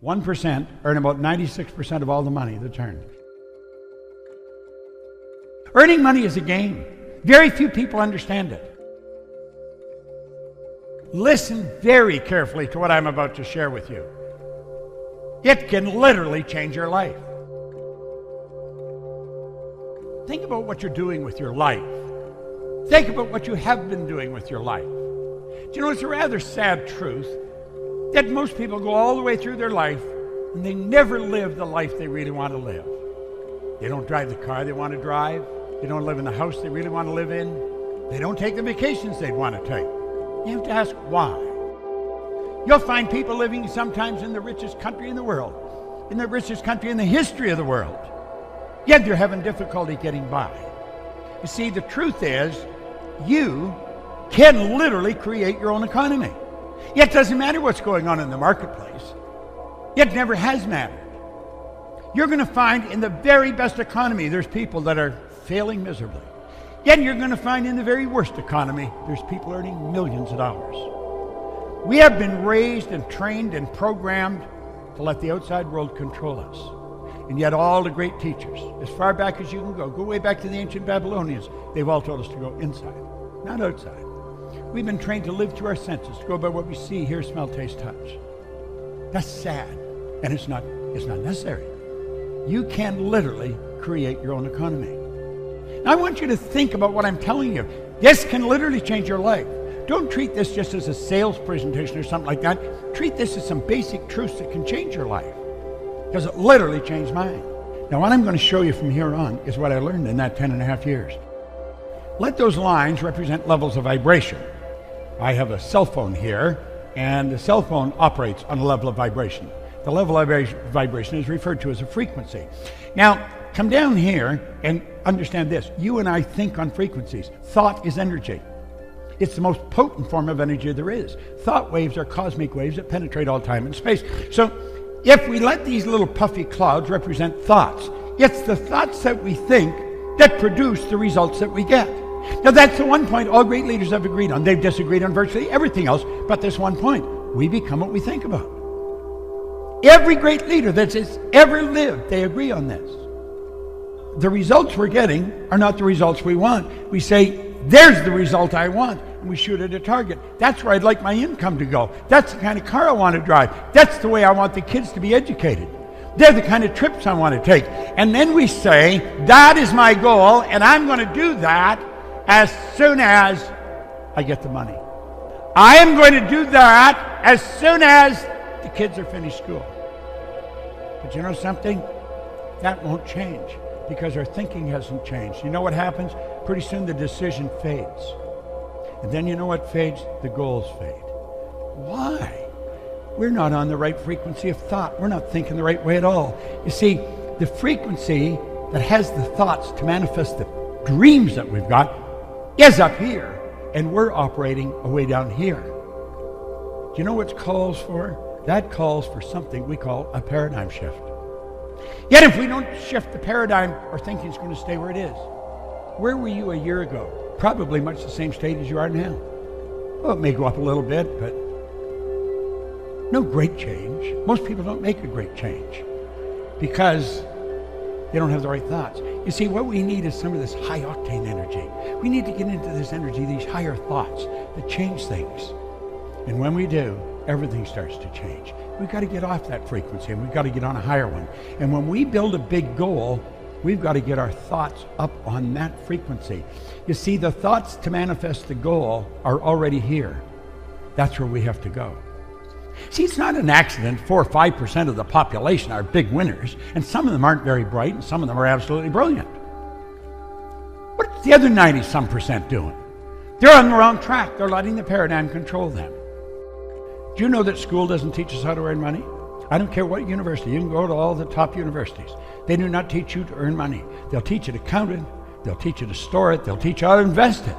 1% earn about 96% of all the money that's earned. Earning money is a game. Very few people understand it. Listen very carefully to what I'm about to share with you. It can literally change your life. Think about what you're doing with your life. Think about what you have been doing with your life. Do you know, it's a rather sad truth that most people go all the way through their life and they never live the life they really want to live. They don't drive the car they want to drive. They don't live in the house they really want to live in. They don't take the vacations they'd want to take. You have to ask why. You'll find people living sometimes in the richest country in the world, in the richest country in the history of the world, yet they're having difficulty getting by. You see, the truth is, you can literally create your own economy. Yet it doesn't matter what's going on in the marketplace. It never has mattered. You're going to find in the very best economy, there's people that are failing miserably. Yet you're going to find in the very worst economy, there's people earning millions of dollars. We have been raised and trained and programmed to let the outside world control us. And yet all the great teachers, as far back as you can go way back to the ancient Babylonians, they've all told us to go inside, not outside. We've been trained to live through our senses, to go by what we see, hear, smell, taste, touch. That's sad, and it's not necessary. You can literally create your own economy. Now, I want you to think about what I'm telling you. This can literally change your life. Don't treat this just as a sales presentation or something like that. Treat this as some basic truths that can change your life, because it literally changed mine. Now, what I'm going to show you from here on is what I learned in that 10.5 years. Let those lines represent levels of vibration. I have a cell phone here, and the cell phone operates on a level of vibration. The level of vibration is referred to as a frequency. Now, come down here and understand this. You and I think on frequencies. Thought is energy. It's the most potent form of energy there is. Thought waves are cosmic waves that penetrate all time and space. So if we let these little puffy clouds represent thoughts, it's the thoughts that we think that produce the results that we get. Now, that's the one point all great leaders have agreed on. They've disagreed on virtually everything else, but this one point. We become what we think about. Every great leader that's ever lived, they agree on this. The results we're getting are not the results we want. We say, there's the result I want, and we shoot at a target. That's where I'd like my income to go. That's the kind of car I want to drive. That's the way I want the kids to be educated. They're the kind of trips I want to take. And then we say, that is my goal, and I'm going to do that as soon as I get the money. I am going to do that as soon as the kids are finished school. But you know something? That won't change because our thinking hasn't changed. You know what happens? Pretty soon the decision fades. And then you know what fades? The goals fade. Why? We're not on the right frequency of thought. We're not thinking the right way at all. You see, the frequency that has the thoughts to manifest the dreams that we've got is up here, and we're operating way down here. Do you know what it calls for? That calls for something we call a paradigm shift. Yet if we don't shift the paradigm, our thinking is going to stay where it is. Where were you a year ago? Probably much the same state as you are now. Well, it may go up a little bit, but no great change. Most people don't make a great change because they don't have the right thoughts. You see, what we need is some of this high-octane energy. We need to get into this energy, these higher thoughts that change things. And when we do, everything starts to change. We've got to get off that frequency, and we've got to get on a higher one. And when we build a big goal, we've got to get our thoughts up on that frequency. You see, the thoughts to manifest the goal are already here. That's where we have to go. See, it's not an accident 4 or 5% of the population are big winners, and some of them aren't very bright, and some of them are absolutely brilliant. What's the other 90-some% doing? They're on the wrong track. They're letting the paradigm control them. Do you know that school doesn't teach us how to earn money? I don't care what university. You can go to all the top universities. They do not teach you to earn money. They'll teach you to count it. They'll teach you to store it. They'll teach you how to invest it.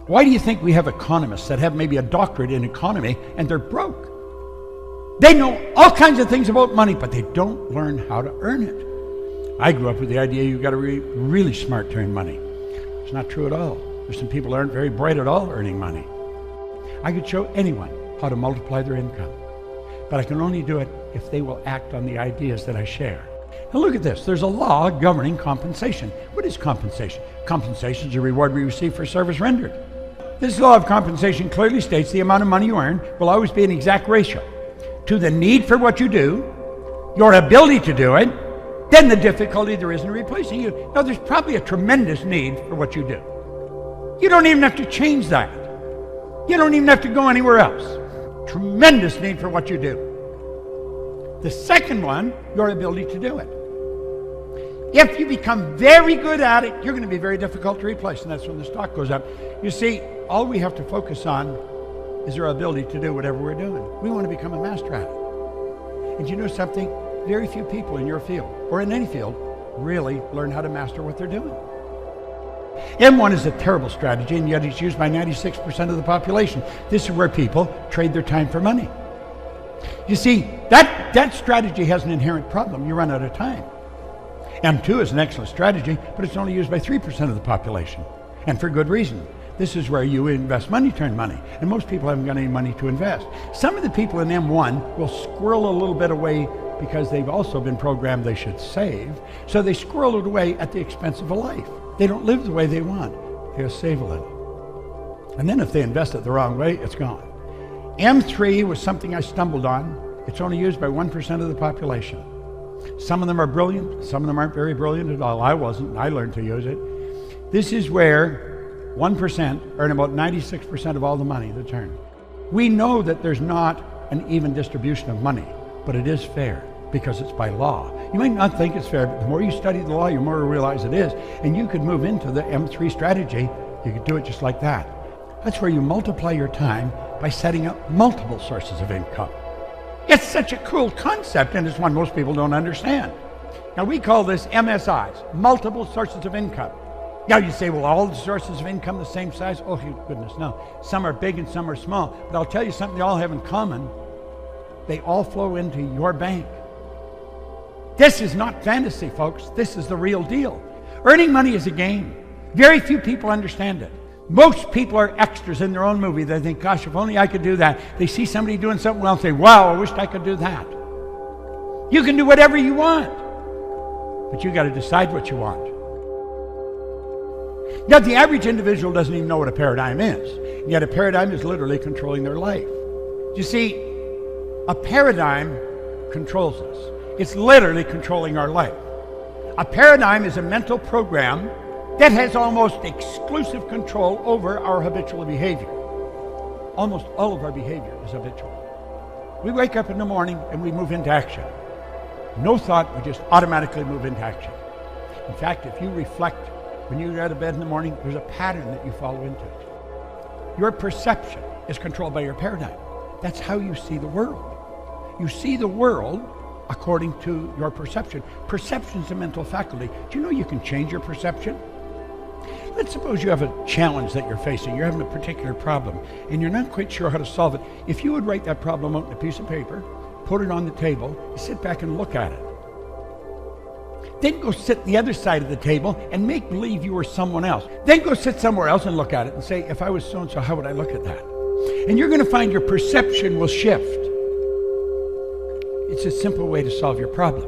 Why do you think we have economists that have maybe a doctorate in economy and they're broke? They know all kinds of things about money, but they don't learn how to earn it. I grew up with the idea you've got to be really smart to earn money. It's not true at all. There's some people who aren't very bright at all earning money. I could show anyone how to multiply their income. but I can only do it if they will act on the ideas that I share. Now look at this. There's a law governing compensation. What is compensation? Compensation is a reward we receive for service rendered. This law of compensation clearly states the amount of money you earn will always be an exact ratio to the need for what you do, your ability to do it, then the difficulty there is in replacing you. Now there's probably a tremendous need for what you do. You don't even have to change that. You don't even have to go anywhere else. Tremendous need for what you do. The second one, your ability to do it. If you become very good at it, you're going to be very difficult to replace, and that's when the stock goes up. You see, all we have to focus on is our ability to do whatever we're doing. We want to become a master at it. And you know something? Very few people in your field, or in any field, really learn how to master what they're doing. M1 is a terrible strategy, and yet it's used by 96% of the population. This is where people trade their time for money. You see, that strategy has an inherent problem. You run out of time. M2 is an excellent strategy, but it's only used by 3% of the population, and for good reason. This is where you invest money, turn money, and most people haven't got any money to invest. Some of the people in M1 will squirrel a little bit away because they've also been programmed they should save, so they squirrel it away at the expense of a life. They don't live the way they want. They just save a little. And then if they invest it the wrong way, it's gone. M3 was something I stumbled on. It's only used by 1% of the population. Some of them are brilliant, some of them aren't very brilliant at all. I wasn't, I learned to use it. This is where 1% earn about 96% of all the money that's earned. We know that there's not an even distribution of money, but it is fair because it's by law. You might not think it's fair, but the more you study the law, the more you realize it is. And you could move into the M3 strategy. You could do it just like that. That's where you multiply your time by setting up multiple sources of income. It's such a cool concept, and it's one most people don't understand. Now, we call this MSIs, multiple sources of income. Now, you say, well, all the sources of income the same size? Oh, goodness, no. Some are big and some are small. But I'll tell you something they all have in common. They all flow into your bank. This is not fantasy, folks. This is the real deal. Earning money is a game. Very few people understand it. Most people are extras in their own movie. They think, gosh, if only I could do that. They see somebody doing something well and say, wow, I wish I could do that. You can do whatever you want, but you got to decide what you want. Now, the average individual doesn't even know what a paradigm is, and yet a paradigm is literally controlling their life. You see, a paradigm controls us. It's literally controlling our life. A paradigm is a mental program that has almost exclusive control over our habitual behavior. Almost all of our behavior is habitual. We wake up in the morning and we move into action. No thought, we just automatically move into action. In fact, if you reflect when you get out of bed in the morning, there's a pattern that you follow into it. Your perception is controlled by your paradigm. That's how you see the world. You see the world according to your perception. Perception is a mental faculty. Do you know you can change your perception? Let's suppose you have a challenge that you're facing. You're having a particular problem, and you're not quite sure how to solve it. If you would write that problem out on a piece of paper, put it on the table, sit back and look at it. Then go sit on the other side of the table and make believe you were someone else. Then go sit somewhere else and look at it and say, if I was so-and-so, how would I look at that? And you're going to find your perception will shift. It's a simple way to solve your problem.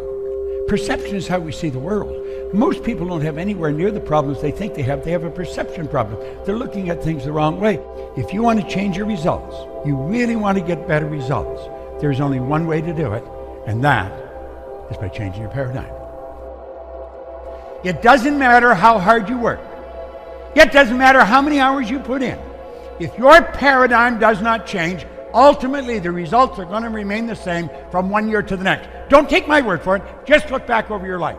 Perception is how we see the world. Most people don't have anywhere near the problems they think they have. They have a perception problem. They're looking at things the wrong way. If you want to change your results, you really want to get better results, there's only one way to do it, and that is by changing your paradigm. It doesn't matter how hard you work. It doesn't matter how many hours you put in. If your paradigm does not change, ultimately the results are going to remain the same from one year to the next. Don't take my word for it. Just look back over your life.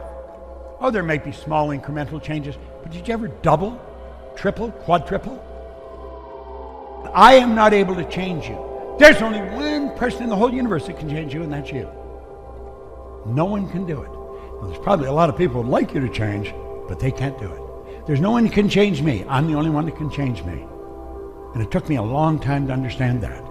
Oh, there may be small incremental changes, but did you ever double, triple, quadruple? I am not able to change you. There's only one person in the whole universe that can change you, and that's you. No one can do it. Well, there's probably a lot of people who'd like you to change, but they can't do it. There's no one who can change me. I'm the only one that can change me. And it took me a long time to understand that.